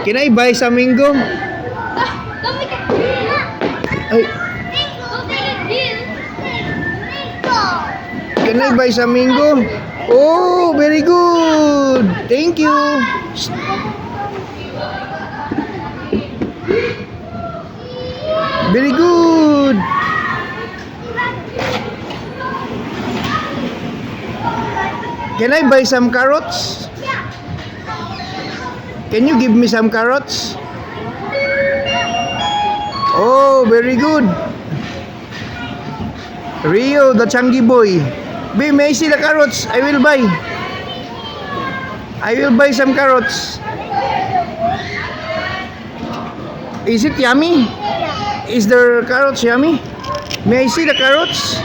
Can I buy some mango? Ay, can I buy some mango? Oh, very good. Thank you. Very good. Can I buy some carrots? Can you give me some carrots? Oh, very good. Rio, the Changi boy. Be, may I see the carrots? I will buy. I will buy some carrots. Is it yummy? Is the carrots yummy? May I see the carrots?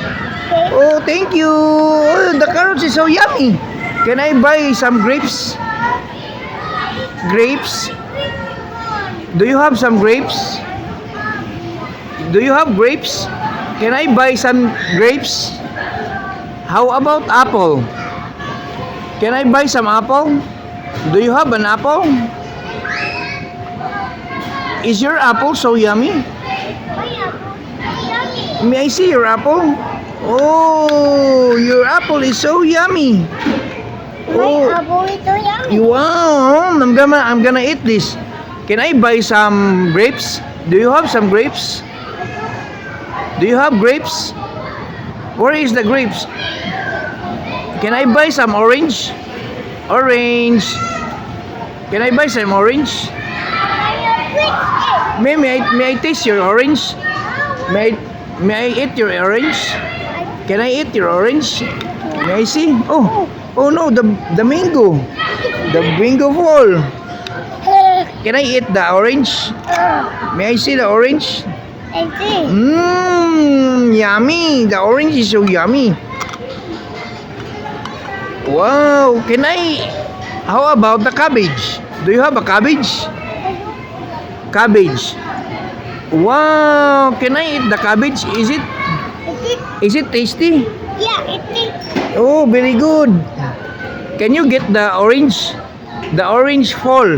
Oh, thank you. Oh, the carrots is so yummy. Can I buy some grapes? Grapes? Do you have some grapes? Do you have grapes? Can I buy some grapes? How about apple? Can I buy some apple? Do you have an apple? Is your apple so yummy? May I see your apple? Oh, your apple is so yummy. Oh, apple is so yummy. wow! I'm gonna eat this. Can I buy some grapes? Do you have some grapes? Do you have grapes? Where is the grapes? Can I buy some orange? Orange. Can I buy some orange? May I taste your orange? May I eat your orange? Can I eat your orange? May I see? Oh no, the mango. The mango fall. Can I eat the orange? May I see the orange? Yummy. The orange is so yummy. Wow, how about the cabbage? Do you have a cabbage? Cabbage. Wow, can I eat the cabbage? Is it tasty? Yeah, it is. Oh, very good. Can you get the orange? The orange fall.